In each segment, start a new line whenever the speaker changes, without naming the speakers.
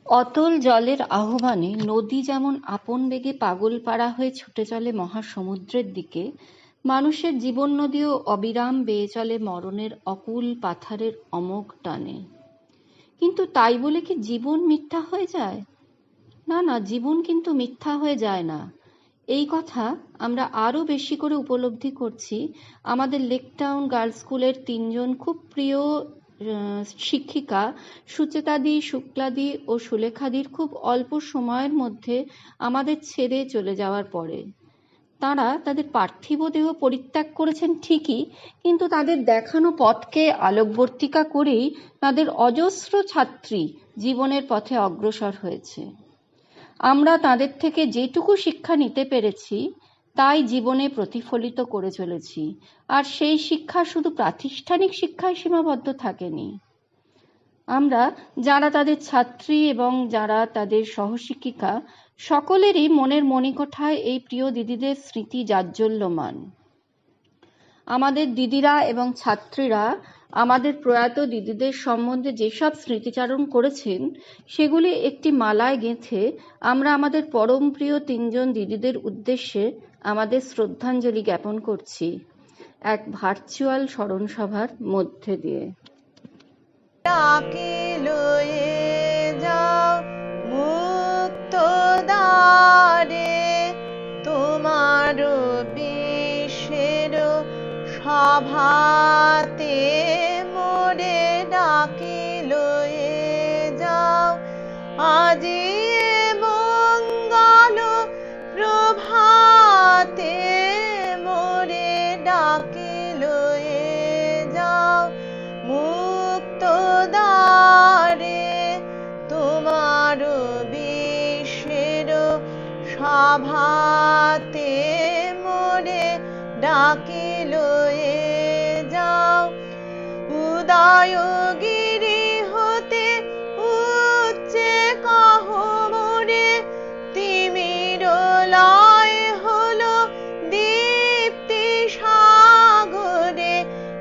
অতল জলের আহ্বানে নদী যেমন আপন বেগে পাগলপাড়া হয়ে ছুটে চলে মহাসমুদ্রের দিকে, মানুষের জীবন নদীও অবিরাম বেয়ে চলে মরণের অকুল পাথারের অমোঘ টানে। কিন্তু তাই বলে কি জীবন মিথ্যা হয়ে যায়? না না, জীবন কিন্তু মিথ্যা হয়ে যায় না। এই কথা আমরা আরও বেশি করে উপলব্ধি করছি আমাদের লেকটাউন গার্লস স্কুলের তিনজন খুব প্রিয় শিক্ষিকা সুচেতাদি, শুক্লাদি ও সুলেখাদির খুব অল্প সময়ের মধ্যে আমাদের ছেড়ে চলে যাওয়ার পরে। তাঁরা তাদের পার্থিব দেহ পরিত্যাগ করেছেন ঠিকই, কিন্তু তাদের দেখানো পথকে আলোকবর্তিকা করেই তাদের অজস্র ছাত্রী জীবনের পথে অগ্রসর হয়েছে। আমরা তাদের থেকে যেটুকু শিক্ষা নিতে পেরেছি তাই জীবনে প্রতিফলিত করে চলেছি, আর সেই শিক্ষা শুধু প্রাতিষ্ঠানিক শিক্ষায় সীমাবদ্ধ থাকেনি। আমরা যারা তাদের ছাত্রী এবং যারা তাদের সহশিক্ষিকা, সকলেরই মনের মণিকোঠায় এই প্রিয় দিদিদের স্মৃতি জাজ্বল্যমান। আমাদের দিদিরা এবং ছাত্রীরা আমাদের প্রয়াত দিদিদের সম্বন্ধে যেসব স্মৃতিচারণ করেছেন সেগুলি একটি মালায় গেঁথে আমরা আমাদের পরম প্রিয় তিনজন দিদিদের উদ্দেশ্যে আমাদের শ্রদ্ধাঞ্জলি জ্ঞাপন করছি এক ভার্চুয়াল স্মরণসভার মধ্যে দিয়ে।
ডাকে লয়ে যাও মুক্ত দ্বারে, তোমার বিশ্বের সভাতে মোরে ডাকে লয়ে যাও। আজি মঙ্গল প্রভাতে মোরে ডাকে লয়ে যাও মুক্ত দ্বারে, তোমার বিশ্বের সভাতে মোরে ডাকে লয়ে যাও। উদয়গিরি হতে উচ্চে কহ মোরে, তিমির লয় হলো দীপ্তি সাগরে।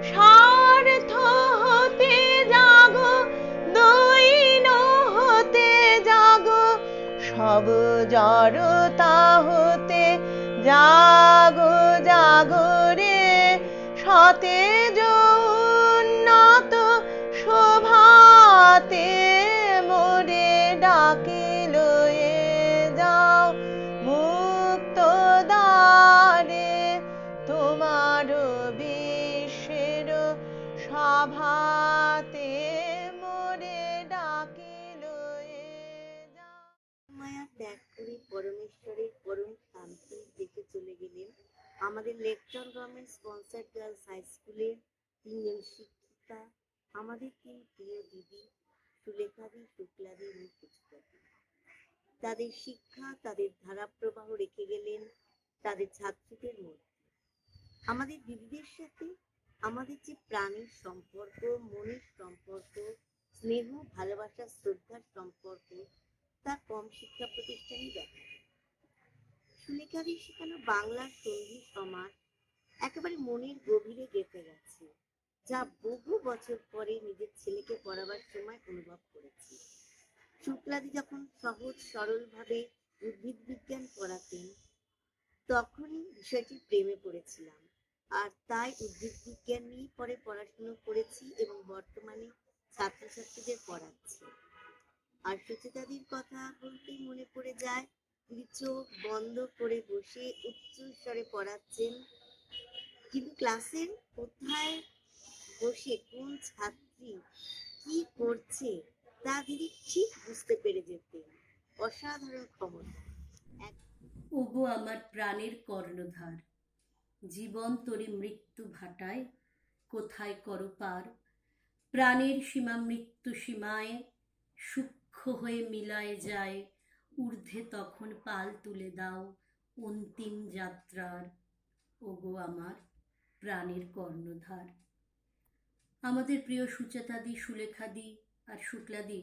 স্বার্থ হতে জাগো, দৈন হতে জাগো, সব জড়তা হতে জাগো জাগো রে। সতেজ উন্নত শোভাতে মোরে ডাকে লয়ে যাও মুক্ত দ্বারে, তোমার বিশ্বের সভাতে মোরে ডাকে লয়ে যাও।
মায়া ত্যাগ করে পরমেশ্বরের পরম শান্তির দিকে চলে গেলেন আমাদের Laketown government sponsored girls high স্কুলের তিনজন শিক্ষিকা, আমাদের তিন প্রিয় দিদি সুলেখাদি, শুক্লাদি এবং সুচিতাদি। তাদের শিক্ষা, তাদের ধারাপ্রবাহ রেখে গেলেন তাদের ছাত্রীদের মধ্যে। আমাদের দিদিদের সাথে আমাদের যে প্রাণের সম্পর্ক, মনের সম্পর্ক, স্নেহ, ভালোবাসা, শ্রদ্ধার সম্পর্ক, তা কম শিক্ষা প্রতিষ্ঠানই দেখা। সুলেখাদির শেখানো বাংলার সন্ধি সমাজ একেবারে মনের গভীরে গেঁথে গেছে, যা বহু বছর পরে নিজের ছেলেকে পড়াবার সময় অনুভব করেছি। শুক্লাদি যখন সহজ সরল ভাবে উদ্ভিদ বিজ্ঞান পড়াতেন, তখনই বিষয়টি প্রেমে পড়েছিলাম, আর তাই উদ্ভিদ বিজ্ঞান নিয়েই পরে পড়াশুনো করেছি এবং বর্তমানে ছাত্রছাত্রীদের পড়াচ্ছি। আর সুচিতাদির কথা বলতেই মনে পড়ে যায়, তিনি চোখ বন্ধ করে বসে উচ্চ স্বরে পড়াচ্ছেন, কিন্তু ক্লাসের কোথায় বসে কোন ছাত্রী কি করছে তা দিদি ঠিক বুঝতে পেরে যেতেন। অসাধারণ ক্ষমতা। ওগো আমার প্রাণের কর্ণধার, জীবন তোরে মৃত্যু ভাটায় কোথায় করো পার। প্রাণের সীমা মৃত্যু সীমায় সূক্ষ্ম হয়ে মিলায় যায়, ঊর্ধ্বে তখন পাল তুলে দাও অন্তিম যাত্রার। ওগো আমার প্রাণের কর্ণধার। আমাদের প্রিয় সুচেতাদি, সুলেখাদি আর শুক্লাদি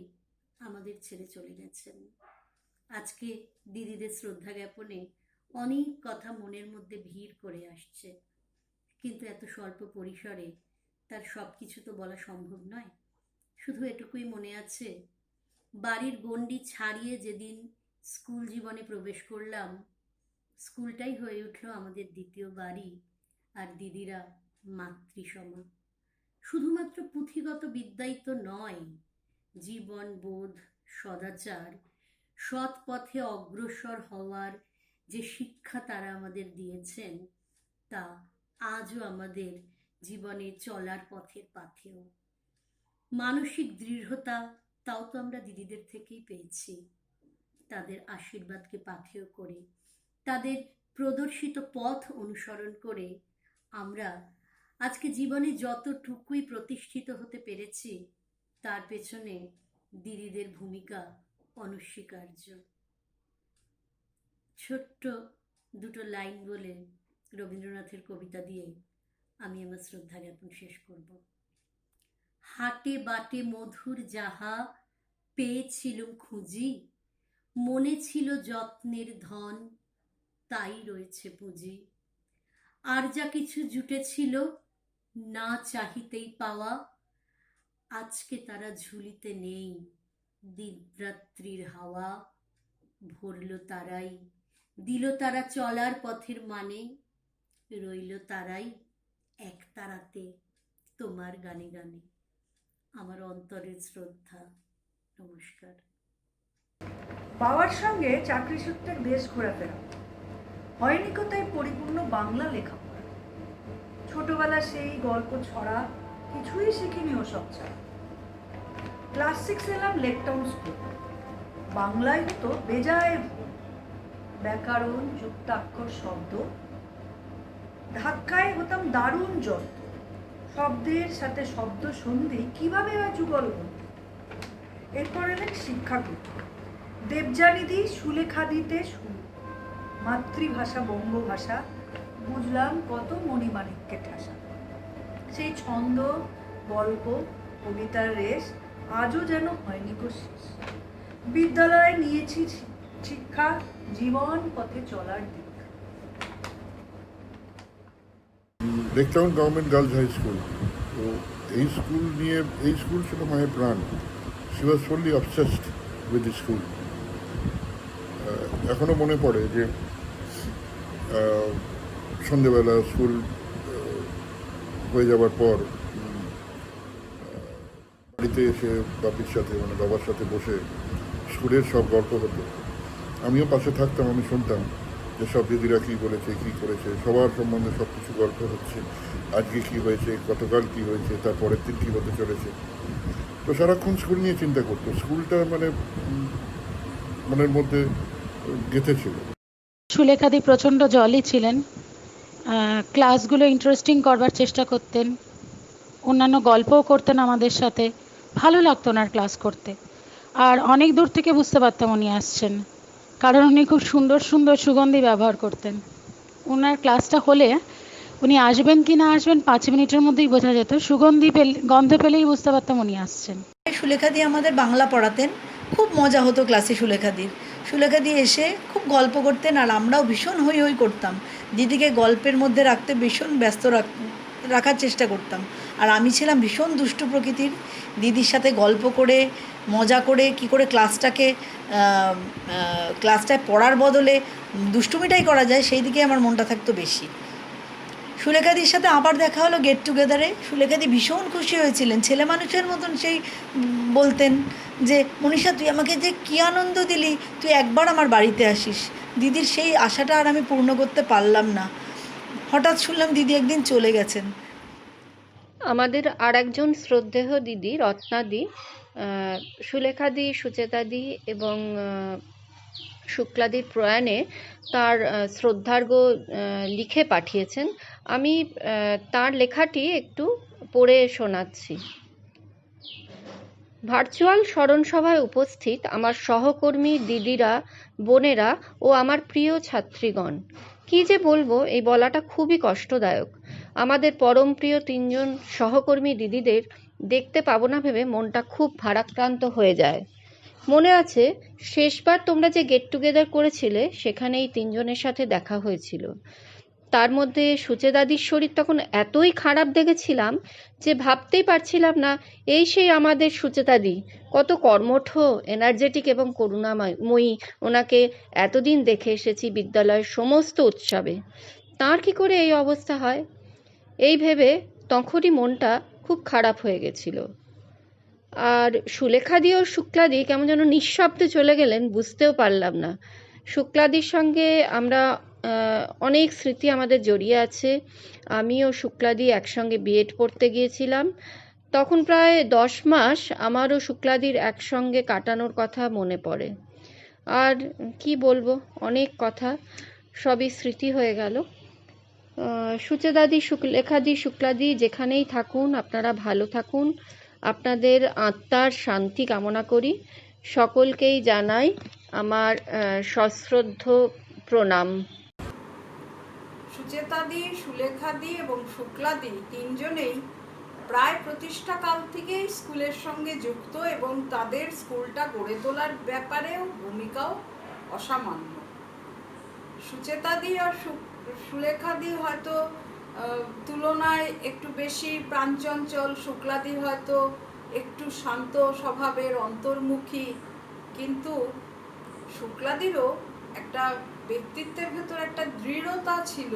আমাদের ছেড়ে চলে গেছেন। আজকে দিদিদের শ্রদ্ধা জ্ঞাপনে অনেক কথা মনের মধ্যে ভিড় করে আসছে, কিন্তু এত স্বল্প পরিসরে তার সব কিছু তো বলা সম্ভব নয়। শুধু এটুকুই মনে আছে,
বাড়ির গণ্ডি ছাড়িয়ে যেদিন স্কুল জীবনে প্রবেশ করলাম, স্কুলটাই হয়ে উঠল আমাদের দ্বিতীয় বাড়ি। আর দিদিরা মাতৃসমা। শুধুমাত্র পুঁথিগত বিদ্যাই তো নয়, জীবন বোধ, সদাচার, সৎ পথে অগ্রসর হওয়ার যে শিক্ষা তারা আমাদের দিয়েছেন, তা আজও আমাদের জীবনে চলার পথের পাথেয়। মানসিক দৃঢ়তা, তাও তো আমরা দিদিদের থেকেই পেয়েছি। তাদের আশীর্বাদকে পাথেয় করে, তাদের প্রদর্শিত পথ অনুসরণ করে আমরা আজকে জীবনে যতটুকুই প্রতিষ্ঠিত হতে পেরেছি, তার পেছনে দিদিদের ভূমিকা অনস্বীকার্য। ছোট্ট দুটো লাইন বলে রবীন্দ্রনাথের কবিতা দিয়ে আমি আমার শ্রদ্ধা জ্ঞাপন শেষ করব। হাটে বাটে মধুর যাহা পেয়েছিলুম খুঁজি, মনে ছিল যত্নের ধন, তাই রয়েছে পুঁজি। আর যা কিছু জুটেছিল না চাহিতেই পাওয়া, আজকে তারা ঝুলিতে নেই দিনরাত্রির হাওয়া। ভরল তারাই, দিল তারা চলার পথের মানে, রইল তারাই এক তারাতে তোমার গানে গানে। আমার অন্তরের শ্রদ্ধা, নমস্কার।
বাবার সঙ্গে চাকরি সূত্রে দেশ ঘোরাফেরা, হয়নি কোথায় পরিপূর্ণ বাংলা লেখাপড়া। ছোটবেলা সেই গল্প ছড়া কিছুই শিখিনি ওসব ছাড়া। ক্লাস 6 এলাম লেকটাউন স্কুল, বাংলায় তো বেজায় ভুল, ব্যাকরণ, যুক্তাক্ষর, শব্দ ধাক্কায় হতাম দারুণ যত। শব্দের সাথে শব্দ সন্ধি কিভাবে হয় যুগলবন্দি। এরপর এলেন শিক্ষাগুরু দেবযানীদি, সুলেখাদিতে শুরু, মাতৃভাষা বঙ্গভাষা, বুঝলাম কত মণিমাণিক্যের ঠাসা। সেই ছন্দ, গল্প, কবিতার রেশ আজও যেন হয়নি গো শেষ। বিদ্যালয়ে নিয়েছি শিক্ষা, জীবন পথে চলার দিক।
Laketown government girls high school, তো এই স্কুল ছিল মায়ের প্রাণ। She was fully obsessed with the school. এখনও মনে পড়ে যে সন্ধেবেলা স্কুল হয়ে যাবার পর বাড়িতে এসে বাপির সাথে, মানে বাবার সাথে বসে স্কুলের সব গল্প হতো। আমিও পাশে থাকতাম, আমি শুনতাম যে সব দিদিরা কী বলেছে, কী করেছে, সবার সম্বন্ধে সব কিছু গল্প হচ্ছে। আজকে কী হয়েছে, গতকাল কী হয়েছে, তার পরের দিন কী হতে চলেছে। তো সারাক্ষণ স্কুল নিয়ে চিন্তা করতো। স্কুলটা মানে মনের মধ্যে গেঁথেছিল।
সুলেখাদি প্রচণ্ড জলই ছিলেন। ক্লাসগুলো ইন্টারেস্টিং করবার চেষ্টা করতেন, অন্যান্য গল্পও করতেন আমাদের সাথে। ভালো লাগতো ওনার ক্লাস করতে। আর অনেক দূর থেকে বুঝতে পারতাম উনি আসছেন, কারণ উনি খুব সুন্দর সুন্দর সুগন্ধি ব্যবহার করতেন। ওনার ক্লাসটা হলে উনি আসবেন কি না আসবেন 5 মিনিটের মধ্যেই বোঝা যেত। গন্ধ পেলেই বুঝতে পারতাম উনি আসছেন।
সুলেখাদি আমাদের বাংলা পড়াতেন, খুব মজা হতো ক্লাসে সুলেখাদি এসে খুব গল্প করতেন, আর আমরাও ভীষণ হই হই করতাম। দিদিকে গল্পের মধ্যে রাখতে ভীষণ ব্যস্ত রাখার চেষ্টা করতাম। আর আমি ছিলাম ভীষণ দুষ্টু প্রকৃতির। দিদির সাথে গল্প করে, মজা করে, কি করে ক্লাসটায় পড়ার বদলে দুষ্টুমিটাই করা যায়, সেই দিকে আমার মনটা থাকতো বেশি। সুলেখাদির সাথে আবার দেখা হলো গেট টুগেদারে। সুলেখাদি ভীষণ খুশি হয়েছিলেন, ছেলে মানুষের মতন সেই বলতেন যে মনীষা, তুই আমাকে যে কী আনন্দ দিলি, তুই একবার আমার বাড়িতে আসিস। দিদির সেই আশাটা আর আমি পূর্ণ করতে পারলাম না। হঠাৎ শুনলাম দিদি একদিন চলে গেছেন।
আমাদের আর একজন শ্রদ্ধেয় দিদি রত্নাদি, সুলেখাদি, সুচেতাদি এবং শুক্লাদির প্রয়াণে তার শ্রদ্ধার্ঘ্য লিখে পাঠিয়েছেন। আমি তার লেখাটি একটু পড়ে শোনাচ্ছি। ভার্চুয়াল স্মরণসভায় উপস্থিত আমার সহকর্মী দিদিরা, বোনেরা ও আমার প্রিয় ছাত্রীগণ, কী যে বলবো, এই বলাটা খুবই কষ্টদায়ক। আমাদের পরম প্রিয় 3 জন সহকর্মী দিদিদের দেখতে পাবো না ভেবে মনটা খুব ভারাক্রান্ত হয়ে যায়। মনে আছে শেষবার তোমরা যে গেট টুগেদার করেছিলে, সেখানে এই 3 জনের সাথে দেখা হয়েছিল। তার মধ্যে সুচেদাদির শরীর তখন এতই খারাপ দেখেছিলাম যে ভাবতেই পারছিলাম না এই সেই আমাদের সুচেতাদি, কত কর্মঠ, এনার্জেটিক এবং করুণাময়ী। ওনাকে এতদিন দেখে এসেছি বিদ্যালয়ের সমস্ত উৎসবে, তার কি করে এই অবস্থা হয়, এই ভেবে তখনই মনটা খুব খারাপ হয়ে গেছিল। আর সুলেখাদি ও শুক্লাদি কেমন যেন নিঃশব্দে চলে গেলেন, বুঝতেও পারলাম না। শুক্লাদির সঙ্গে আমরা অনেক স্মৃতি আমাদের জড়িয়ে আছে। আমি ও শুক্লাদি একসঙ্গে বিএড পড়তে গিয়েছিলাম, তখন প্রায় 10 মাস আমারও শুক্লাদির একসঙ্গে কাটানোর কথা মনে পড়ে। আর কি বলবো, অনেক কথা, সবই স্মৃতি হয়ে গেল। সুচেদাদি, সুলেখাদি, শুক্লাদি যেখানেই থাকুন আপনারা ভালো থাকুন, আপনাদের আত্মার শান্তি কামনা করি। সকলকেই জানাই আমার সশ্রদ্ধ প্রণাম।
সুচেতাদি, সুলেখাদি এবং শুক্লাদি তিনজনেই প্রায় প্রতিষ্ঠাকাল থেকেই স্কুলের সঙ্গে যুক্ত এবং তাদের স্কুলটা গড়ে তোলার ব্যাপারেও ভূমিকাও অসামান্য। সুচেতাদি আর সুলেখাদি হয়তো তুলনায় একটু বেশি প্রাণচঞ্চল, শুক্লাদি হয়তো একটু শান্ত স্বভাবের, অন্তর্মুখী, কিন্তু শুক্লাদিরও একটা ব্যক্তিত্বের ভেতর একটা দৃঢ়তা ছিল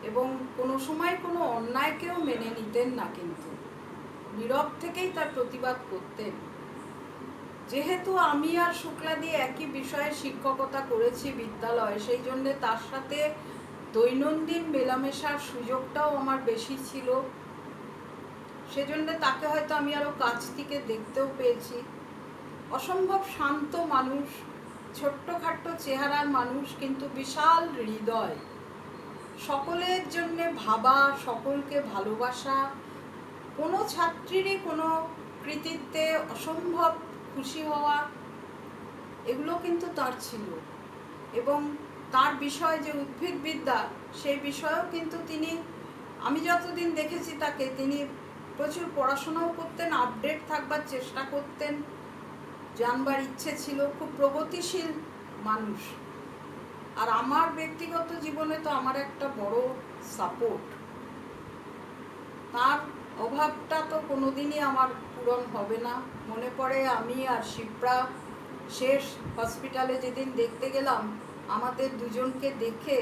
এবং কোনো সময় কোনো অন্যায়কেও মেনে নিতেন না, কিন্তু নীরব থেকেই তার প্রতিবাদ করতেন। যেহেতু আমি আর শুক্লাদি একই বিষয়ে শিক্ষকতা করেছি বিদ্যালয়ে, সেই জন্যে তার সাথে দৈনন্দিন মেলামেশার সুযোগটাও আমার বেশি ছিল, সেজন্য তাকে হয়তো আমি আরও কাছ থেকে দেখতেও পেয়েছি। অসম্ভব শান্ত মানুষ, ছোট্টখাট্ট চেহারার মানুষ, কিন্তু বিশাল হৃদয়, সকলের জন্যে ভাবা, সকলকে ভালোবাসা, কোনো ছাত্রীরই কোনো কৃতিত্বে অসম্ভব খুশি হওয়া, এগুলো কিন্তু তার ছিল। এবং তার বিষয় যে উদ্ভিদবিদ্যা, সেই বিষয়েও কিন্তু তিনি, আমি যতদিন দেখেছি তাকে, তিনি প্রচুর পড়াশোনাও করতেন, আপডেট থাকবার চেষ্টা করতেন, জানবার ইচ্ছে ছিল, খুব প্রগতিশীল মানুষ। আর আমার ব্যক্তিগত জীবনে তো আমার একটা বড় সাপোর্ট, তার অভাবটা তো কোনোদিনই আমার পূরণ হবে না। মনে পড়ে আমি আর শিপ্রা শেষ হসপিটালে যেদিন দেখতে গেলাম, আমাদের দুজনকে দেখে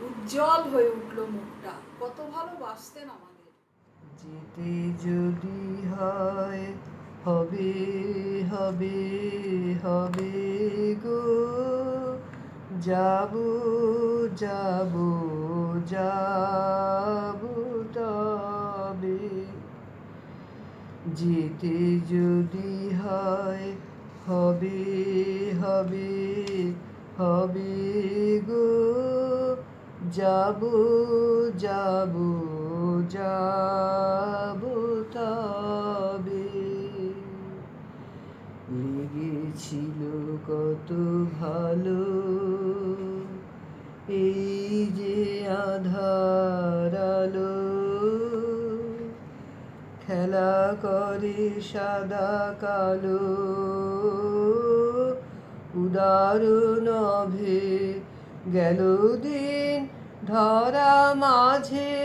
উজ্জ্বল হয়ে উঠল মুখটা, কত ভালোবাসতেন আমাদের।
যেতে যদি হয় হবে হবে হবে গো, যাব যাব যাব তবে। যেতে যদি হয় হবে হবে হবে গো, যাব যাব যাব তবে। লেগেছিল কত ভালো এই যে আঁধার আলো, খেলা করে সাদা কালো, উদার নভে গেল দিন ধরা মাঝে,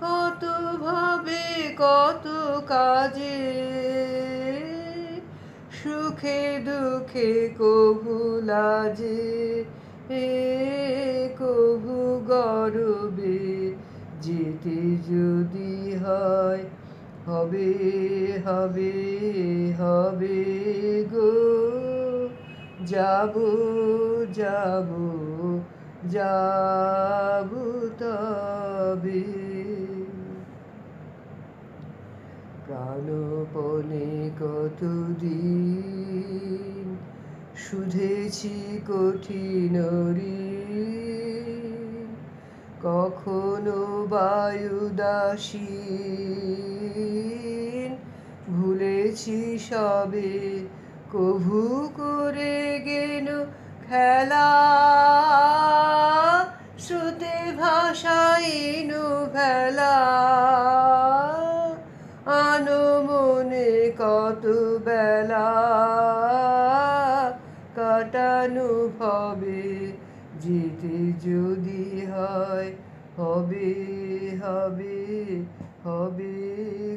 কত ভাবে কত কাজে, সুখে দুঃখে কভু লাজে, কভু গর্বে। যেতে যদি হয় হবে হবে হবে গো, যাব যাব যাব তবে। প্রাণপণে কতদিন শুধেছি কঠিন ঋণ, কখনো বায়ুদাসীন ভুলেছি সবে, কভু করে গেল খেলা, স্রোতে ভাসাইনু ভেলা, আনো মনে কত বেলা কাটানো ভবে। যেতে যদি হয় হবে হবে হবে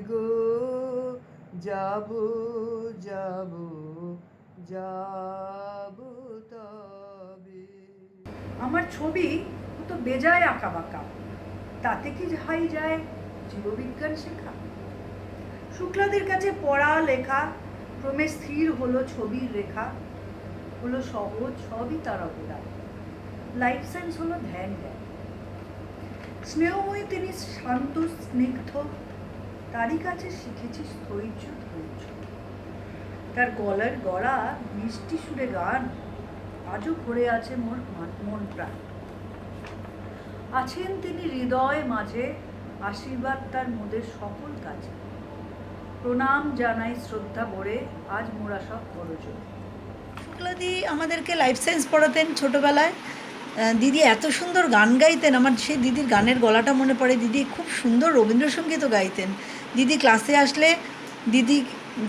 গো, যাব যাব যাব তবে।
আমার ছবি তো বেজায় আঁকা বাঁকা, তাতে কি হাই যায় জীববিজ্ঞান শেখা? শুক্লাদের কাছে পড়া লেখা ক্রমে স্থির হলো ছবির রেখা, হলো সহজ সবই তার অবদান। লাইফ সায়েন্স হলো ধ্যান জ্ঞান। স্নেহময়ী তিনি শান্ত স্নিগ্ধ, তারই কাছে শিখেছি স্থৈর্য ধৈর্য। তার গলার গড়া মিষ্টি সুরে গান আজও ভরে আছে মোর মন প্রাণ। আছেন তিনি হৃদয় মাঝে, আশীর্বাদ তার মোদের সকল কাজে। প্রণাম জানাই শ্রদ্ধা ভরে, আজ মোরা সব বড়জন। শুক্লাদি আমাদেরকে লাইফ সায়েন্স পড়াতেন ছোটোবেলায়। দিদি এত সুন্দর গান গাইতেন, আমার সেই দিদির গানের গলাটা মনে পড়ে। দিদি খুব সুন্দর রবীন্দ্রসঙ্গীতও গাইতেন। দিদি ক্লাসে আসলে, দিদি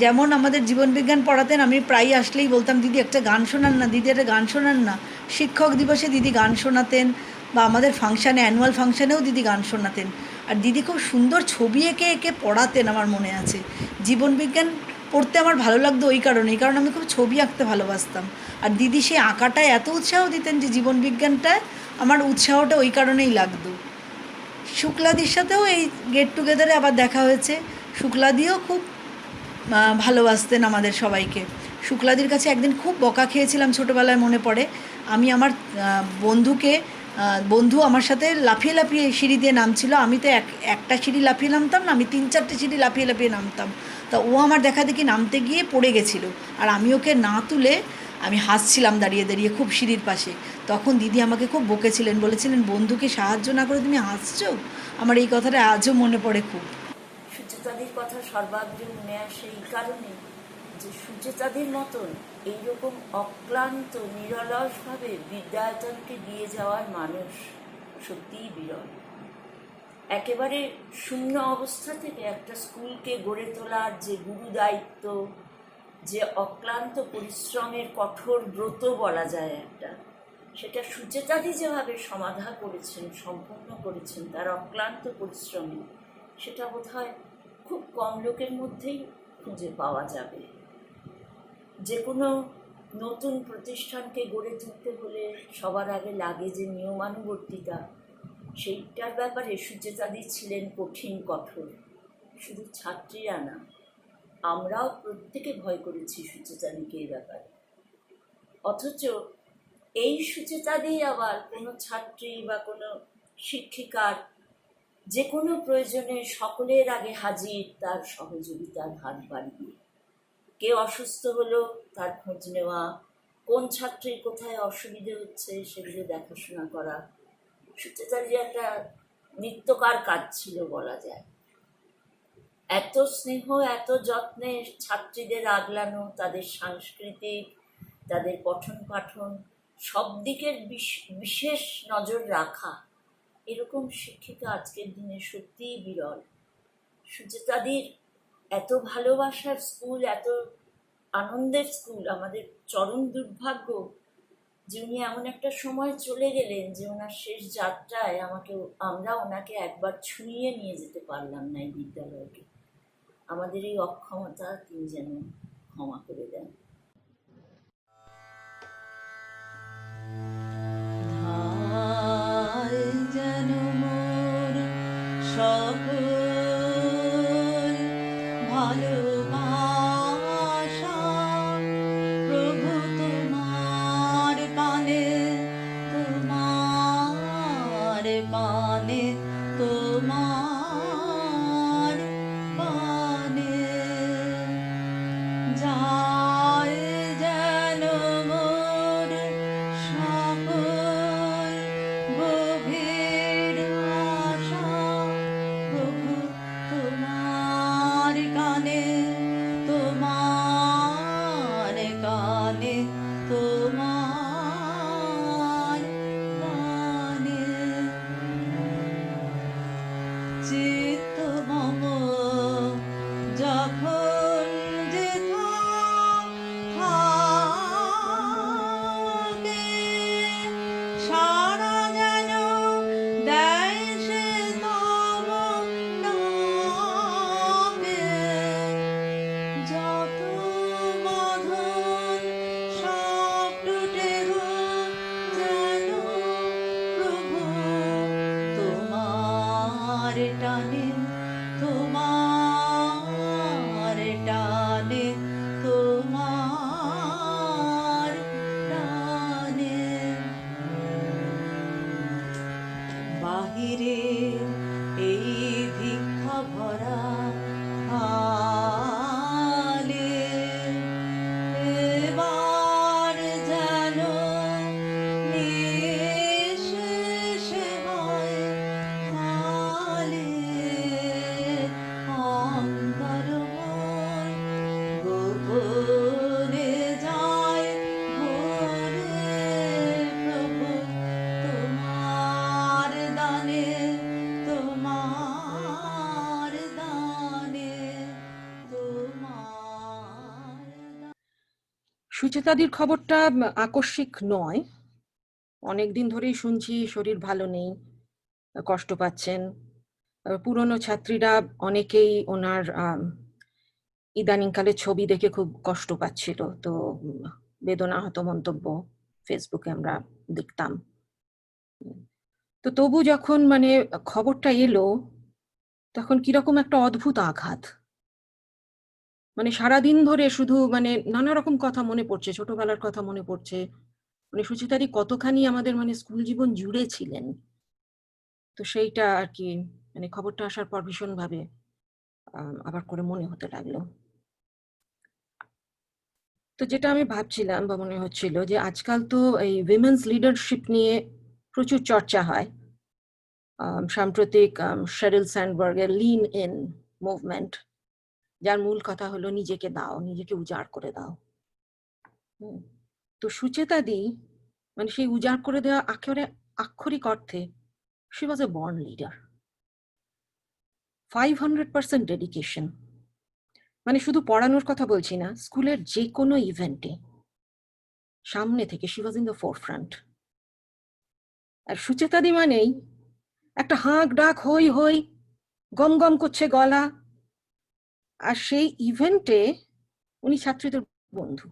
যেমন আমাদের জীবনবিজ্ঞান পড়াতেন, আমি প্রায় আসলেই বলতাম দিদি একটা গান শোনান না, দিদি একটা গান শোনান না। শিক্ষক দিবসে দিদি গান শোনাতেন, বা আমাদের ফাংশানে, অ্যানুয়াল ফাংশানেও দিদি গান শোনাতেন। আর দিদি খুব সুন্দর ছবি এঁকে এঁকে পড়াতেন, আমার মনে আছে। জীবনবিজ্ঞান পড়তে আমার ভালো লাগতো ওই কারণ আমি খুব ছবি আঁকতে ভালোবাসতাম। আর দিদি সেই আঁকাটায় এত উৎসাহ দিতেন যে জীবনবিজ্ঞানটায় আমার উৎসাহটা ওই কারণেই লাগতো। শুক্লাদির সাথেও এই গেট টুগেদারে আবার দেখা হয়েছে। শুক্লাদিও খুব ভালোবাসতেন আমাদের সবাইকে। শুক্লাদির কাছে একদিন খুব বকা খেয়েছিলাম ছোটোবেলায়, মনে পড়ে। আমি আমার বন্ধু আমার সাথে লাফিয়ে লাফিয়ে সিঁড়ি দিয়ে নামছিল। আমি তো একটা সিঁড়ি লাফিয়ে নামতাম না, আমি 3-4টে সিঁড়ি লাফিয়ে লাফিয়ে নামতাম। তা ও আমার দেখা দেখি নামতে গিয়ে পড়ে গেছিলো, আর আমি ওকে না তুলে আমি হাসছিলাম দাঁড়িয়ে দাঁড়িয়ে খুব সিঁড়ির পাশে। তখন দিদি আমাকে খুব বকেছিলেন, বলেছিলেন বন্ধুকে সাহায্য না করে তুমি হাসছো। আমার এই কথাটা আজও মনে পড়ে খুব।
সুচেতাদির কথা সর্বাগ্রে মনে আসে এই কারণে যে সুচেতাদির মতন এইরকম অক্লান্ত নিরলসভাবে বিদ্যায়তনকে দিয়ে যাওয়ার মানুষ সত্যিই বিরল। একেবারে শূন্য অবস্থা থেকে একটা স্কুলকে গড়ে তোলার যে গুরু দায়িত্ব, যে অক্লান্ত পরিশ্রমের কঠোর ব্রত বলা যায় একটা, সেটা সুচেতাদি যেভাবে সমাধা করেছেন, সম্পূর্ণ করেছেন তার অক্লান্ত পরিশ্রমে, সেটা বোধহয় খুব কম লোকের মধ্যেই খুঁজে পাওয়া যাবে। যে কোনো নতুন প্রতিষ্ঠানকে গড়ে তুলতে হলে সবার আগে লাগে যে নিয়মানুবর্তিতা, সেইটার ব্যাপারে সুচেতাদি ছিলেন কঠিন কঠোর। শুধু ছাত্রীরা না, আমরাও প্রত্যেকে ভয় করেছি সুচেতাদিকে এই ব্যাপারে। অথচ এই সুচেতাদি আবার কোনো ছাত্রী বা কোনো শিক্ষিকার যে কোনো প্রয়োজনে সকলের আগে হাজির, তার সহযোগিতার হাত বাড়িয়ে। কে অসুস্থ হলো তার খোঁজ নেওয়া, কোন ছাত্রীর কোথায় অসুবিধে হচ্ছে সেগুলো দেখাশোনা করা, সুচেতাদি একটা নিত্যকার কাজ ছিল বলা যায়। এত স্নেহ, এত যত্নে ছাত্রীদের আগলানো, তাদের সাংস্কৃতিক, তাদের পঠন পাঠন সব দিকের বিশেষ নজর রাখা, এরকম শিক্ষিকা আজকের দিনে সত্যিই বিরল। সুচেতাদির এত ভালোবাসার স্কুল, এত আনন্দের স্কুল, আমাদের চরম দুর্ভাগ্য যে উনি এমন একটা সময় চলে গেলেন যে ওনার শেষ যাত্রায় আমরা ওনাকে একবার ছুঁয়ে নিয়ে যেতে পারলাম না এই বিদ্যালয়কে। আমাদের এই অক্ষমতা তিনি যেন ক্ষমা করে দেন।
যেন মোর সকল ভালোবাসা প্রভু তোমার পানে, তোমার পানে, তোমার পানে যায়।
সুচেতাদির খবরটা আকস্মিক নয়, অনেকদিন ধরেই শুনছি শরীর ভালো নেই, কষ্ট পাচ্ছেন। পুরনো ছাত্রীরা অনেকেই ওনার ইদানিংকালে ছবি দেখে খুব কষ্ট পাচ্ছিল, তো বেদনাহত মন্তব্য ফেসবুকে আমরা দেখতাম। তো তবু যখন মানে খবরটা এলো তখন কিরকম একটা অদ্ভুত আঘাত, মানে সারাদিন ধরে শুধু মানে নানা রকম কথা মনে পড়ছে, ছোটবেলার কথা মনে পড়ছে, মানে সুচিতাদি কতখানি আমাদের মানে স্কুল জীবন জুড়ে ছিলেন। তো সেইটা আর কি মানে খবরটা আসার পর ভীষণভাবে আবার করে মনে হতে লাগলো। তো যেটা আমি ভাবছিলাম বা মনে হচ্ছিল যে আজকাল তো এই উইমেন্স লিডারশিপ নিয়ে প্রচুর চর্চা হয়। সাম্প্রতিক শেরিল স্যান্ডবার্গের লিন ইন মুভমেন্ট, যার মূল কথা হলো নিজেকে দাও, নিজেকে উজাড় করে দাও। তো সুচেতাদি মানে সেই উজাড় করে দেওয়া আক্ষরিক অর্থে she was a born leader, 500% dedication. মানে শুধু পড়ানোর কথা বলছি না, স্কুলের যে কোনো ইভেন্টে সামনে থেকে she was in the forefront। আর সুচেতাদি মানেই একটা হাঁক ডাক হই হই, গম গম করছে গলা, আর সেই ইভেন্টে উনি ছাত্রীদের বন্ধু।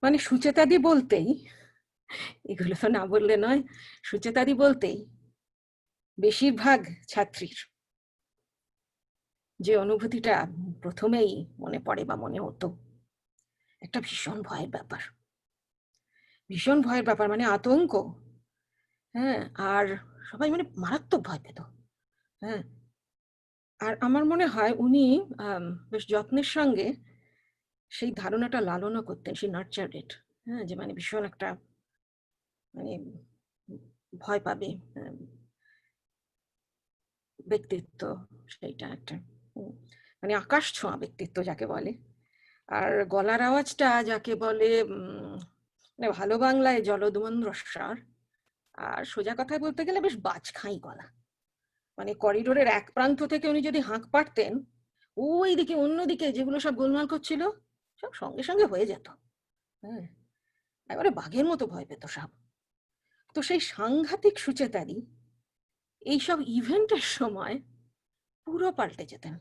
মানে সুচেতাদি বলতেই, এগুলো তো না বললে নয়, সুচেতাদি বলতেই বেশিরভাগ ছাত্রীর যে অনুভূতিটা প্রথমেই মনে পড়ে বা মনে হতো, একটা ভীষণ ভয়ের ব্যাপার, ভীষণ ভয়ের ব্যাপার, মানে আতঙ্ক। হ্যাঁ, আর সবাই মানে মারাত্মক ভয় পেত। হ্যাঁ, আর আমার মনে হয় উনি বেশ যত্নের সঙ্গে সেই ধারণাটা লালনও করতেন, সেই নার্চার্ড ইট। হ্যাঁ, যে মানে ভীষণ একটা মানে ভয় পাবে ব্যক্তিত্ব, সেইটা একটা মানে আকাশ ছোঁয়া ব্যক্তিত্ব যাকে বলে। আর গলার আওয়াজটা যাকে বলে মানে ভালো বাংলায় জলদমন্দ্রস্বর, আর সোজা কথায় বলতে গেলে বেশ বাজখাই গলা। মানে করিডোরের এক প্রান্ত থেকে উনি যদি হাঁক পারতেন, ওই দিকে অন্যদিকে যেগুলো সব গোলমাল করছিল সব সঙ্গে সঙ্গে হয়ে যেত। হ্যাঁ, এবারে বাঘের মতো ভয় পেত সব। তো সেই সাংঘাতিক সুচেতারই এইসব ইভেন্টের সময় পুরো পাল্টে যেতেন।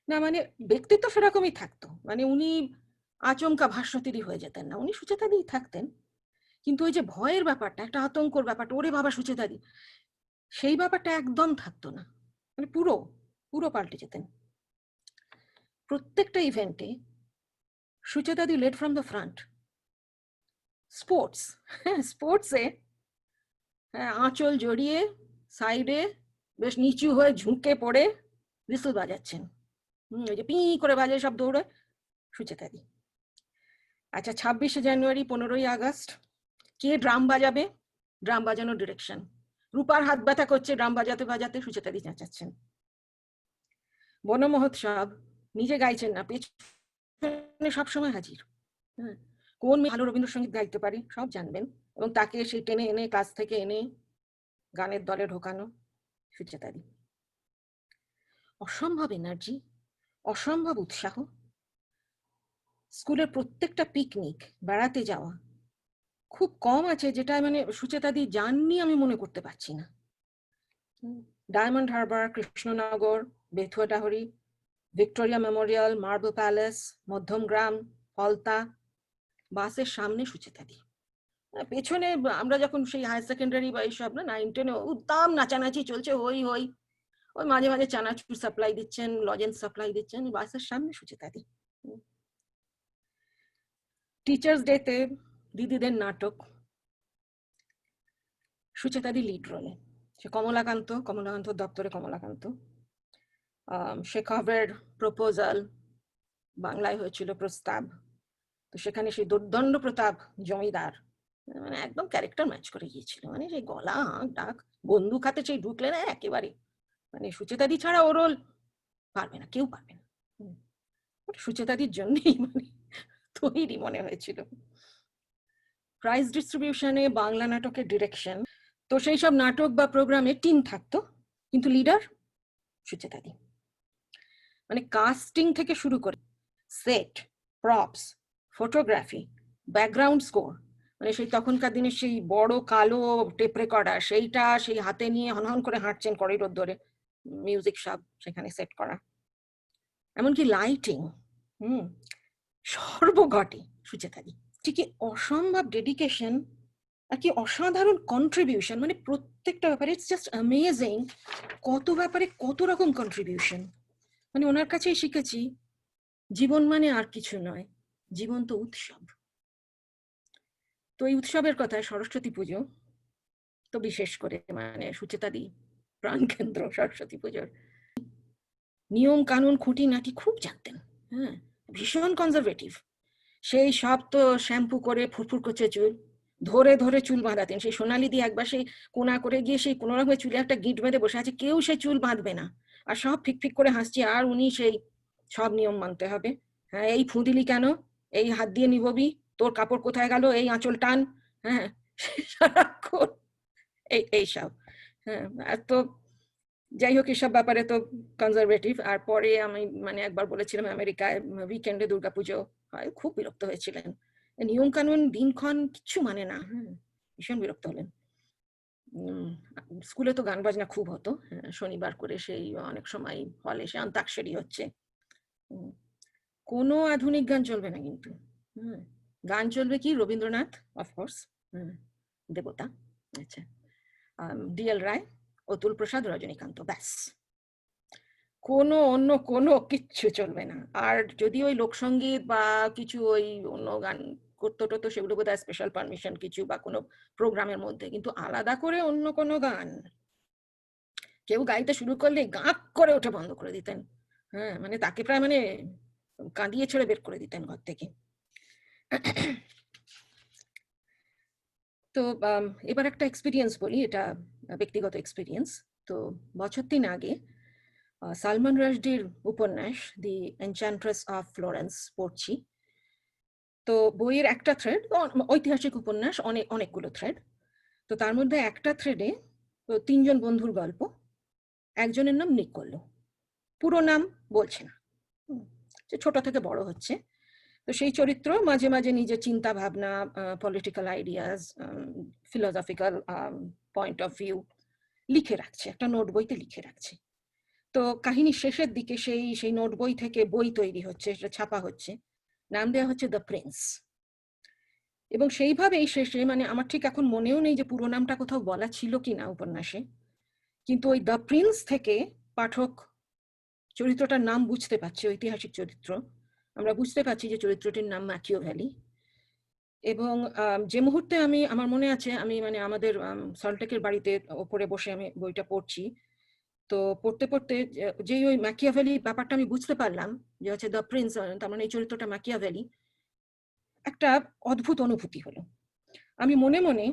না মানে ব্যক্তিত্ব সেরকমই থাকতো, মানে উনি আচমকা ভাস্বতীরই হয়ে যেতেন না, উনি সুচেতাদি থাকতেন, কিন্তু ওই যে ভয়ের ব্যাপারটা, একটা আতঙ্কর ব্যাপারটা, ওরে বাবা সুচেতাদি, সেই ব্যাপারটা একদম থাকতো না। মানে পুরো পুরো পাল্টে যেতেন। প্রত্যেকটা ইভেন্টে সুচেতাদি led from the front. Sports, হ্যাঁ স্পোর্টসে আঁচল জড়িয়ে সাইডে বেশ নিচু হয়ে ঝুঁকে পড়ে হুইসেল বাজাচ্ছেন। ওই যে পি করে বাজে সব দৌড়ে, সুচেতাদি। আচ্ছা, 26শে জানুয়ারি, 15ই আগস্ট, কে ড্রাম বাজাবে? ড্রাম বাজানোর ডিরেকশন, রূপার হাত ব্যথা করছে, ড্রাম বাজাতে বাজাতে সুচেতাদি চেঁচাচ্ছেন। বন মহোৎসব, নিজে গাইছেন না, পেছনে সবসময় হাজির। হ্যাঁ, কোন মেয়ে ভালো রবীন্দ্রসঙ্গীত গাইতে পারে সব জানবেন, এবং তাকে সেই টেনে এনে ক্লাস থেকে এনে গানের দলে ঢোকানো সুচেতাদি। অসম্ভব এনার্জি, অসম্ভব উৎসাহ। স্কুলের প্রত্যেকটা পিকনিক, বেড়াতে যাওয়া, খুব কম আছে যেটা মানে সুচেতাদি যাননি আমি মনে করতে পারছি না। ডায়মন্ড হারবার, কৃষ্ণনগর, বেথুয়াডাহরি, ভিক্টোরিয়া মেমোরিয়াল, মার্বেল প্যালেস, মধ্যমগ্রাম, ফলতা, বাসের সামনে সুচেতাদি, পেছনে আমরা যখন সেই হায়ার সেকেন্ডারি বা এইসব না 9-10 উত্তম নাচানাচি চলছে, হই হই, ওই মাঝে মাঝে চানাচুর সাপ্লাই দিচ্ছেন, লজেন্স সাপ্লাই দিচ্ছেন, বাসের সামনে সুচেতাদি। টিচার্স ডেতে দিদিদের নাটক, সুচেতাদি লিড রোলে। সে কমলাকান্ত দপ্তরে কমলাকান্ত, শেখবের প্রপোজাল বাংলায় হয়েছিল প্রস্তাব, তো সেখানে সেই দুর্দণ্ড প্রতাপ জমিদার মানে একদম ক্যারেক্টার ম্যাচ করে গিয়েছিল। মানে সেই গলা হাঁক ডাক, বন্দুক হাতে সেই ঢুকলে না একেবারে, মানে সুচেতাদি ছাড়া ও রোল পারবে না, কেউ পারবে না। সুচেতাদির জন্যই মানে তৈরি মনে হয়েছিল। প্রাইজ ডিস্ট্রিবিউশনে বাংলা নাটকের ডিরেকশন, তো সেই সব নাটক বা প্রোগ্রামে টিম থাকতো, কিন্তু লিডার সুচেতাদি। মানে কাস্টিং থেকে শুরু করে set, props, photography, background score, মানে সেই তখনকার দিনে সেই বড় কালো টেপ রেকর্ডার, সেইটা সেই হাতে নিয়ে হনহন করে হাঁটছেন করিডোর ধরে, মিউজিক সব সেখানে সেট করা, এমনকি লাইটিং, সর্বঘটে সুচেতাদি। ঠিকই অসম্ভব ডেডিকেশন আর কি অসাধারণ কন্ট্রিবিউশন, মানে প্রত্যেকটা ব্যাপারে ইটস জাস্ট অ্যামেজিং, কত ব্যাপারে কত রকম কন্ট্রিবিউশন। মানে ওনার কাছেই শিখেছি জীবন মানে আর কিছু নয়, জীবন তো উৎসব। তো এই উৎসবের কথায় সরস্বতী পুজো তো বিশেষ করে মানে সুচেতাদি প্রাণকেন্দ্র সরস্বতী পুজোর। নিয়ম কানুন খুঁটিনাটি খুব জানতেন, হ্যাঁ, ভীষণ কনজারভেটিভ। সেই সব তো শ্যাম্পু করে ফুরফুর করছে চুল, ধরে ধরে চুল বাঁধাতেন। সেই সোনালি দিয়ে একবার সেই কোনা করে গিয়ে সেই কোনো রকমের চুলে একটা গিট বেঁধে বসে আছে, কেউ সেই চুল বাঁধবে না, আর সব ফিক ফিক করে হাসছে, আর উনি সেই সব নিয়ম মানতে হবে। হ্যাঁ, এই ফু দিলি কেন, এই হাত দিয়ে নিববি, তোর কাপড় কোথায় গেল, এই আঁচল টান, হ্যাঁ, সারাক্ষণ এইসব। হ্যাঁ, আর তো যাই হোক এসব ব্যাপারে তো কনজারভেটিভ। আর পরে আমি মানে একবার বলেছিলাম আমেরিকায় উইকেন্ডে দুর্গাপুজো হয়, খুব বিরক্ত হয়েছিলেন, নিয়ম কানুন দিনক্ষণ কিচ্ছু মানে না, ভীষণ বিরক্ত হলেন। স্কুলে তো গান বাজনা খুব হতো, শনিবার করে সেই অনেক সময় হলে সে অন্তাক্ষরী হচ্ছে, কোনো আধুনিক গান চলবে না কিন্তু, গান চলবে কি রবীন্দ্রনাথ অফকোর্স, দেবতা, আচ্ছা, ডিএল রায়, অতুল প্রসাদ, রজনীকান্ত, ব্যাস, কোনো অন্য কোনো কিচ্ছু চলবে না। আর যদি ওই লোকসঙ্গীত বা কিছু ওই অন্য গান করতো তো সেগুলো বোধহয় স্পেশাল পারমিশন কিছু বা কোনো প্রোগ্রামের মধ্যে, কিন্তু আলাদা করে অন্য কোনো গান কেউ গাইতে শুরু করলে গাঁক করে ওঠে বন্ধ করে দিতেন, হ্যাঁ, মানে তাকে প্রায় মানে কাঁদিয়ে ছেড়ে বের করে দিতেন ঘর থেকে। তো এবার একটা এক্সপিরিয়েন্স বলি, এটা ব্যক্তিগত এক্সপিরিয়েন্স। তো বছর 3 আগে সালমান রাশদির উপন্যাস দি এনচ্যান্ট্রেস অফ ফ্লোরেন্স পড়ছি। তো বইয়ের একটা থ্রেড, ঐতিহাসিক উপন্যাস, অনেকগুলো থ্রেড, তো তার মধ্যে একটা থ্রেডে 3 জন বন্ধুর গল্প, একজনের নাম নিকোলো, পুরো নাম বলছে না, যে ছোট থেকে বড় হচ্ছে। তো সেই চরিত্র মাঝে মাঝে নিজের চিন্তা ভাবনা, political ideas, philosophical point of view লিখে রাখছে, একটা নোট বইতে লিখে রাখছে। তো কাহিনীর শেষের দিকে সেই নোট বই থেকে বই তৈরি হচ্ছে, সেটা ছাপা হচ্ছে, নাম দেওয়া হচ্ছে দ্য প্রিন্স। এবং সেইভাবেই শেষে, মানে আমার ঠিক এখন মনেও নেই যে পুরো নামটা কোথাও বলা ছিল কিনা উপন্যাসে, কিন্তু ওই দ্য প্রিন্স থেকে পাঠক চরিত্রটার নাম বুঝতে পারছে, ঐতিহাসিক চরিত্র, আমরা বুঝতে পারছি যে চরিত্রটির নাম ম্যাকিয়াভেলি। এবং যে মুহূর্তে আমার মনে আছে, আমি মানে আমাদের সল্টলেকের বাড়িতে ওপরে বসে আমি বইটা পড়ছি, তো পড়তে পড়তে যেই ওই ম্যাকিয়াভেলি ব্যাপারটা আমি বুঝতে পারলাম যে হচ্ছে দ্য প্রিন্স, তার মানে এই চরিত্রটা ম্যাকিয়াভেলি, একটা অদ্ভুত অনুভূতি হলো। আমি মনে মনে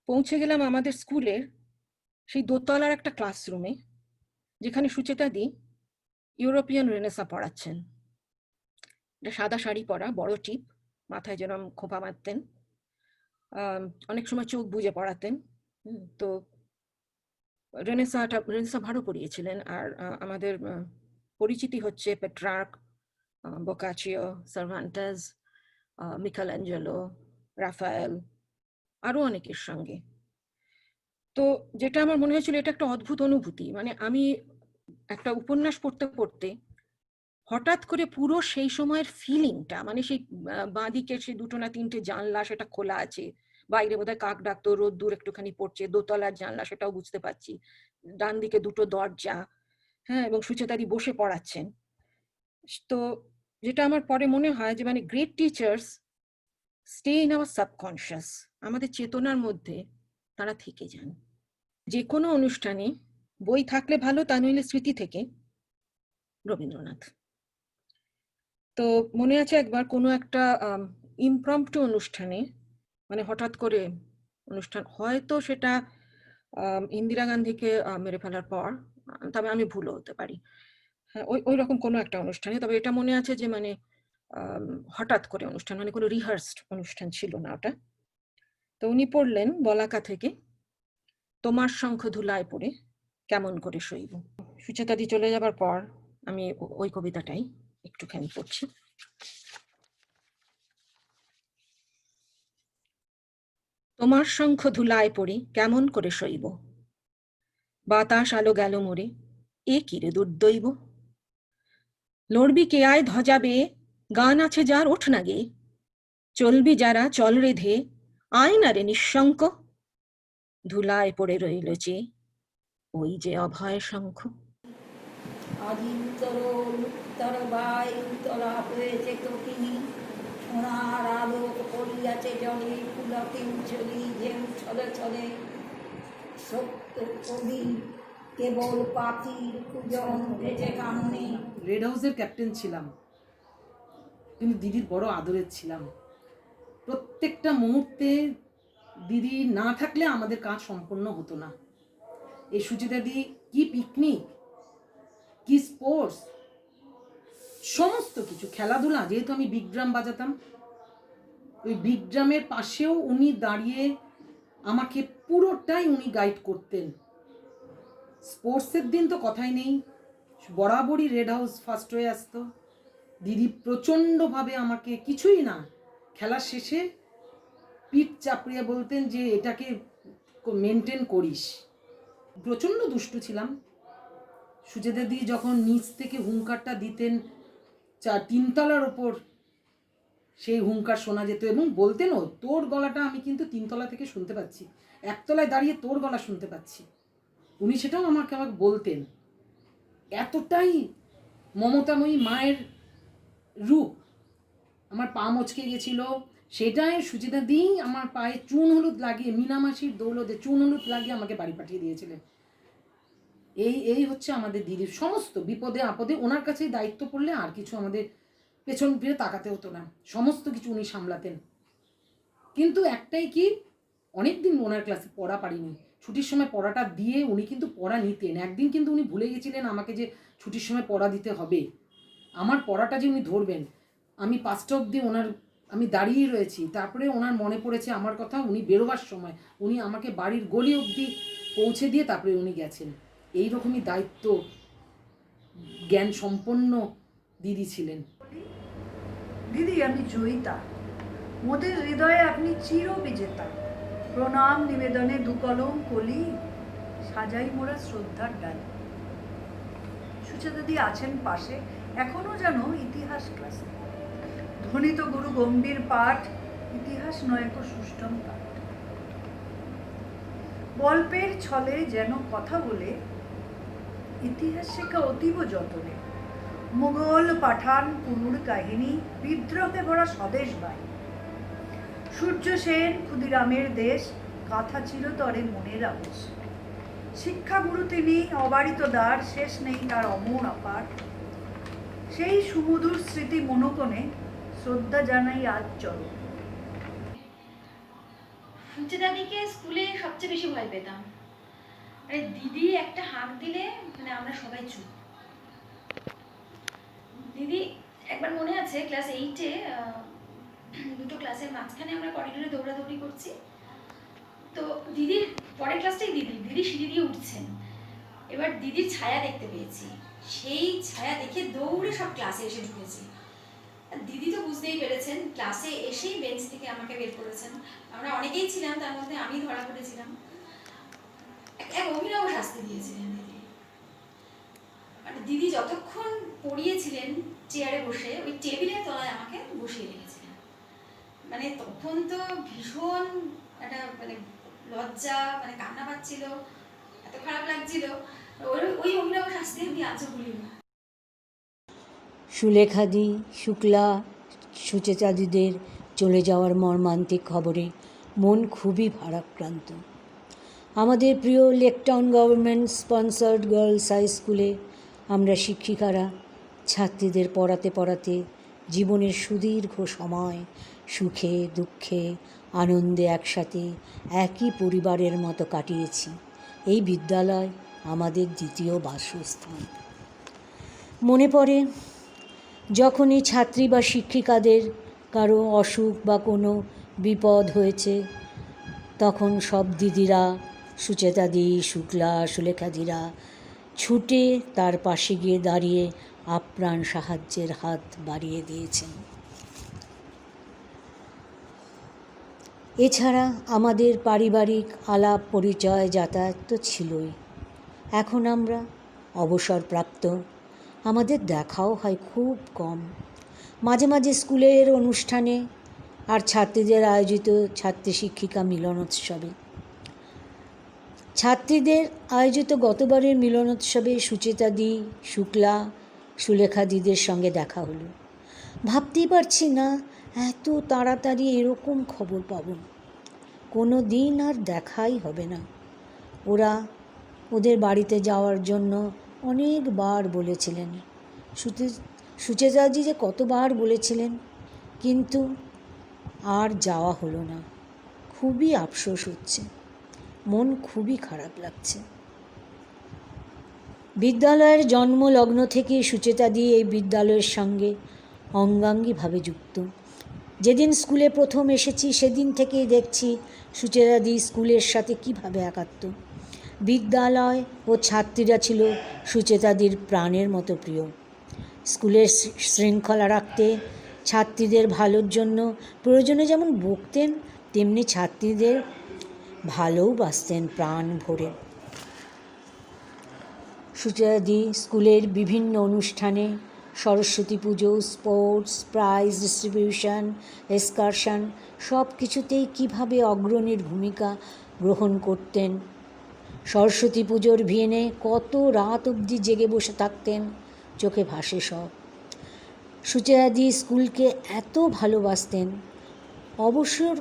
পৌঁছে গেলাম আমাদের স্কুলের সেই দোতলার একটা ক্লাসরুমে, যেখানে সুচেতাদি ইউরোপিয়ান রেনেসা পড়াচ্ছেন। এটা সাদা শাড়ি পরা, বড় টিপ, মাথায় যেরকম খোঁপা মারতেন, অনেক সময় চোখ বুজে পড়াতেন। তো রেনেসা ভালো পড়িয়েছিলেন। আর আমাদের পরিচিতি হচ্ছে পেট্রার্ক, বোকাচিও, সার্ভান্টাস, মিকেলেঞ্জেলো, রাফায়েল, আরো অনেকের সঙ্গে। তো যেটা আমার মনে হয়েছিল এটা একটা অদ্ভুত অনুভূতি, মানে আমি একটা উপন্যাস পড়তে পড়তে হঠাৎ করে পুরো সেই সময়ের ফিলিংটা, মানে সেই বাঁদিকে সেই 2 না 3টে জানলা সেটা খোলা আছে, বাইরে বোধহয় কাক ডাকতো, রোদ্দুর একটুখানি পড়ছে, দোতলার জানলা সেটাও বুঝতে পারছি, ডান দিকে 2টো দরজা, হ্যাঁ, এবং সুচেতাদি বসে পড়াচ্ছেন। তো যেটা আমার পরে মনে হয় যে মানে great teachers stay in our subconscious, আমাদের চেতনার মধ্যে তারা থেকে যান। যে কোনো অনুষ্ঠানে বই থাকলে ভালো, তা নইলে স্মৃতি থেকে রবীন্দ্রনাথ। তো মনে আছে একবার কোনো একটা ইমপ্রম্পটু অনুষ্ঠানে, মানে হঠাৎ করে অনুষ্ঠান, হয়তো সেটা ইন্দিরা গান্ধীকে মেরে ফেলার পর, তবে আমি ভুলও হতে পারি, হ্যাঁ, ওই রকম কোনো একটা অনুষ্ঠানে, তবে এটা মনে আছে যে মানে হঠাৎ করে অনুষ্ঠান, মানে কোনো রিহার্সড অনুষ্ঠান ছিল না ওটা। তো উনি পড়লেন বলাকা থেকে, তোমার শঙ্খ ধুলায় পড়ে কেমন করে সইব। সুচেতাদি চলে যাবার পর আমি ওই কবিতাটাই একটুখানি পড়ছি। তোমার শঙ্খ ধুলায় পড়ে কেমন করে সইব, বাতাস আলো গেল মোরে, এ কি রে দুর্দৈব। লড়বি কে আয় ধ্বজা বেয়ে, গান আছে যার ওঠ না গে, চলবি যারা চল রেধে, আয় না রে নিঃশঙ্ক। ধুলায় পড়ে রইল যে ওই যে অভয় শঙ্খ।
অজিন্তর উত্তর বায়ুতরা হয়েছে কপিনী, সোনার আলোক পড়িয়াছে জলে, ফুলতে উছলি ঢেউ ছলে ছলে। সত্য কবি কেবল পাখির কুজন উঠেছে কাননে।
রেড হাউসের ক্যাপ্টেন ছিলাম, কিন্তু দিদির বড় আদরের ছিলাম। প্রত্যেকটা মুহূর্তে দিদি না থাকলে আমাদের কাজ সম্পন্ন হতো না। এই সুচিতাদি কি পিকনিক, কি স্পোর্টস, সমস্ত কিছু, খেলাধুলা। যেহেতু আমি বিগ ড্রাম বাজাতাম, ওই বিগ ড্রামের পাশেও উনি দাঁড়িয়ে আমাকে পুরোটাই উনি গাইড করতেন। স্পোর্টসের দিন তো কথাই নেই, বরাবরই রেড হাউস ফার্স্ট হয়ে আসতো। দিদি প্রচণ্ডভাবে আমাকে কিছুই না, খেলার শেষে পিঠ চাপড়িয়ে বলতেন যে এটাকে মেনটেন করিস। প্রচণ্ড দুষ্টু ছিলাম। সুচেতাদি যখন নিচ থেকে হুঙ্কারটা দিতেন, 3 তলার ওপর সেই হুঙ্কার শোনা যেত, এবং বলতেনও তোর গলাটা আমি কিন্তু 3 তলা থেকে শুনতে পাচ্ছি, 1 তলায় দাঁড়িয়ে তোর গলা শুনতে পাচ্ছি। উনি সেটাও আমাকে বলতেন। এতটাই মমতাময়ী মায়ের রূপ। আমার পা মচকে গেছিল, সেটাই সুচিতা দিই আমার পায়ে চুন হলুদ লাগিয়ে, মিনামাসির দৌলতে চুন হলুদ লাগিয়ে আমাকে বাড়ি পাঠিয়ে দিয়েছিলেন। এই হচ্ছে আমাদের দিদির সমস্ত বিপদে আপদে ওনার কাছেই দায়িত্ব পড়লে আর কিছু আমাদের পেছন ফিরে তাকাতে হতো না, সমস্ত কিছু উনি সামলাতেন। কিন্তু একটাই কি, অনেক দিন ওনার ক্লাসে পড়া পারিনি, ছুটির সময় পড়াটা দিয়ে উনি কিন্তু পড়া নিতেন। একদিন কিন্তু উনি ভুলে গেছিলেন আমাকে যে ছুটির সময় পড়া দিতে হবে, আমার পড়াটা যে উনি ধরবেন। আমি 5টা অবধি আমি দাঁড়িয়ে রয়েছি, তারপরে ওনার মনে পড়েছে আমার কথা, উনি বেরোবার সময় উনি আমাকে বাড়ির গলি অবধি পৌঁছে দিয়ে তারপরে উনি গেছেন। এইরকমই দায়িত্ব জ্ঞান সম্পন্ন দিদি ছিলেন।
দিদি আমি জয়িতা, মোদের হৃদয়ে আপনি চির বিজেতা। প্রণাম নিবেদনে 2 কলম কলি, সাজাই মোরা শ্রদ্ধার ডাল। সুচেতাদি আছেন পাশে, এখনো যেন ইতিহাস ক্লাসে। ধ্বনিত গুরু গম্ভীর পাঠ, ইতিহাস নয় কো সুষ্টম পাঠ। গল্পের ছলে যেন কথা বলে, ইতিহাস শেখা অতীব যতনে। মুঘল পাঠান কুরুর কাহিনী, বিদ্রোহে ভরা স্বদেশ বাহিনী। সূর্য সেন ক্ষুদিরামের দেশ, কাথা চিরতরে মনের আবেশ। শিক্ষাগুরু তিনি অবারিত দ্বার, শেষ নেই তার অমর অপার। সেই সুমধুর স্মৃতি মনোকণে, শ্রদ্ধা জানাই আজ চরণ।
সুচিতাদিকে স্কুলে সবচেয়ে বেশি ভয় পেতাম। আরে দিদি একটা হাঁক দিলে মানে আমরা সবাই চুপ। দিদি একবার মনে আছে ক্লাস 8-এ দুটো ক্লাসের মাঝখানে আমরা করিডোরে দৌড়াদৌড়ি করছি, তো দিদির পরের ক্লাসটাই দিদি সিঁড়ি দিয়ে উঠছেন। এবার দিদির ছায়া দেখতে পেয়েছি, সেই ছায়া দেখে দৌড়ে সব ক্লাসে এসে ঢুকেছি। দিদি তো বুঝতেই পেরেছেন, ক্লাসে এসেই বেঞ্চ থেকে আমাকে বের করেছেন। আমরা অনেকেই ছিলাম, তার মধ্যে আমি ধরা পড়েছিলাম। এক অভিনব শাস্তি দিয়েছিলেন দিদি। মানে দিদি যতক্ষণ পড়িয়েছিলেন চেয়ারে বসে, ওই টেবিলের তলায় আমাকে বসিয়ে রেখেছিলেন। মানে তখন তো ভীষণ একটা মানে লজ্জা, মানে কান্না পাচ্ছিল, এত খারাপ লাগছিল। ওই অভিনব শাস্তি আমি আজও ভুলি না।
সুলেখাদি, শুক্লা, সুচেতাদিদের চলে যাওয়ার মর্মান্তিক খবরে মন খুবই ভারাক্রান্ত। আমাদের প্রিয় Laketown government sponsored girls high স্কুলে আমরা শিক্ষিকারা ছাত্রীদের পড়াতে পড়াতে জীবনের সুদীর্ঘ সময় সুখে দুঃখে আনন্দে একসাথে একই পরিবারের মতো কাটিয়েছি। এই বিদ্যালয় আমাদের দ্বিতীয় বাসস্থান। মনে পড়ে যখনই ছাত্রী বা শিক্ষিকাদের কারো অসুখ বা কোনো বিপদ হয়েছে, তখন সব দিদিরা, সুচেতাদি, শুক্লা, সুলেখাদিরা ছুটে তার পাশে গিয়ে দাঁড়িয়ে আপ্রাণ সাহায্যের হাত বাড়িয়ে দিয়েছেন। এছাড়া আমাদের পারিবারিক আলাপ পরিচয় যাতায়াত তো ছিলই। এখন আমরা অবসরপ্রাপ্ত, আমাদের দেখাও হয় খুব কম। মাঝে মাঝে স্কুলের অনুষ্ঠানে আর ছাত্রীদের আয়োজিত ছাত্রী শিক্ষিকা মিলনোৎসবে। ছাত্রীদের আয়োজিত গতবারের মিলনোৎসবে সুচেতাদি, শুক্লা, সুলেখাদিদের সঙ্গে দেখা হলো। ভাবতেই পারছি না এত তাড়াতাড়ি এরকম খবর পাব। কোনো দিন আর দেখাই হবে না। ওরা ওদের বাড়িতে যাওয়ার জন্য অনেকবার বলেছিলেন। সুচেতাজি যে কতবার বলেছিলেন, কিন্তু আর যাওয়া হলো না। খুবই আফসোস হচ্ছে, মন খুবই খারাপ লাগছে। বিদ্যালয়ের জন্মলগ্ন থেকে সুচেতাদি এই বিদ্যালয়ের সঙ্গে অঙ্গাঙ্গিভাবে যুক্ত। যেদিন স্কুলে প্রথম এসেছি সেদিন থেকেই দেখছি সুচেতাদি স্কুলের সাথে কীভাবে একাত্ম। বিদ্যালয় ও ছাত্রীরা ছিল সুচেতাদির প্রাণের মতো প্রিয়। স্কুলের শৃঙ্খলা রাখতে, ছাত্রীদের ভালোর জন্য প্রয়োজনে যেমন বকতেন, তেমনি ছাত্রীদের ভালোবাসতেন প্রাণ ভরে। সুচেতাদি স্কুলের বিভিন্ন অনুষ্ঠানে, সরস্বতী পুজো, স্পোর্টস, প্রাইজ ডিস্ট্রিবিউশন, এক্সকারশন সব কিছুতেই কীভাবে অগ্রণীর ভূমিকা গ্রহণ করতেন। সরস্বতী পুজোর ভিয়েনে কত রাত অবধি জেগে বসে থাকতেন, চোখে ভাসে সব। সুচেতাদি স্কুলকে এত ভালোবাসতেন, অবসর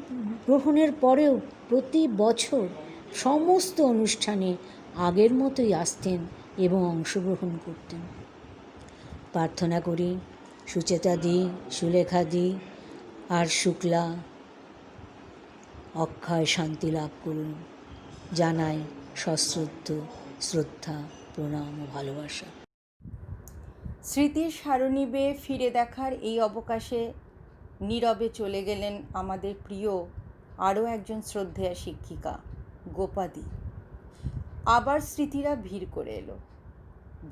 গ্রহণের পরেও প্রতি বছর সমস্ত অনুষ্ঠানে আগের মতোই আসতেন এবং অংশগ্রহণ করতেন। প্রার্থনা করি সুচেতাদি, সুলেখাদি আর শুক্লা অক্ষয় শান্তি লাভ করুন। জানাই সশ্রদ্ধ শ্রদ্ধা, প্রণাম ও ভালোবাসা।
স্মৃতির সারণী বেয়ে ফিরে দেখার এই অবকাশে নীরবে চলে গেলেন আমাদের প্রিয় আরও একজন শ্রদ্ধেয়া শিক্ষিকা, গোপাদি। আবার স্মৃতিরা ভিড় করে এলো।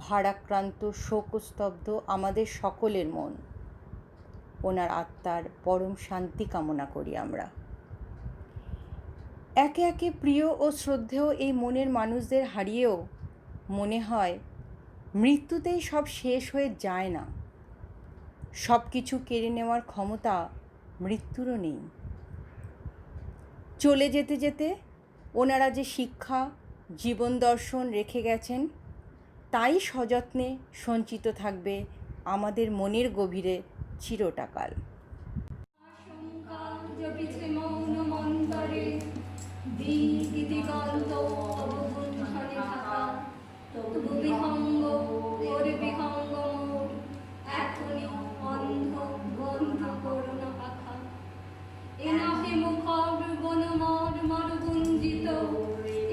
ভারাক্রান্ত, শোকস্তব্ধ আমাদের সকলের মন। ওনার আত্মার পরম শান্তি কামনা করি আমরা। একে একে প্রিয় ও শ্রদ্ধেয় এই মনের মানুষদের হারিয়েও মনে হয় মৃত্যুতেই সব শেষ হয়ে যায় না। সব কিছু কেড়ে নেওয়ার ক্ষমতা মৃত্যুরও নেই। চলে যেতে যেতে ওনারা যে শিক্ষা, জীবন দর্শন রেখে গেছেন, তাই সযত্নে সঞ্চিত থাকবে আমাদের মনের গভীরে চিরটাকাল।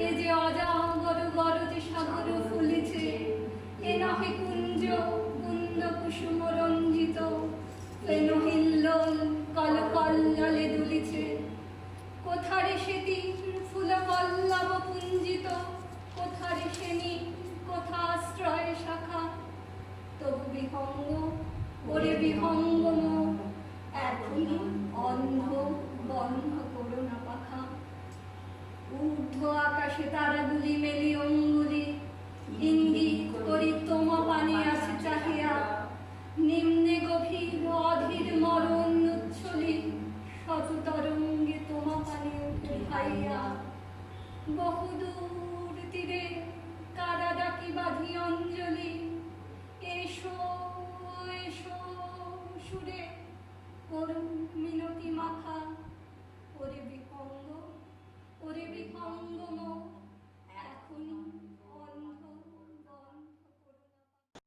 এ যে অজাগর গরজে সাগর ফুলেছে, এ নহে কুঞ্জ কুন্দ কুসুম রঞ্জিত, এ নহিল্লোল কলকল্ললে দুলিছে। কোথারে সেতি ফুল পল্লব পুঞ্জিত, কোথারে সেনি কোথাশ্রয় শাখা। তবু বিহঙ্গ ওরে বিহঙ্গ মোর, এখনই অন্ধ বন্ধ করো না পাখা। ঊর্ধ্ব আকাশে তারাগুলি মেলি অঙ্গুলি, ইঙ্গিত করি তোমা পানে আছে চাহিয়া। নিম্নে গভীর অধীর মরণ উচ্ছলি, শত তরঙ্গে তোমা পানে উঠে ভাইয়া। বহুদূর তীরে কারা ডাকি বাঁধি অঞ্জলি, এসো এসো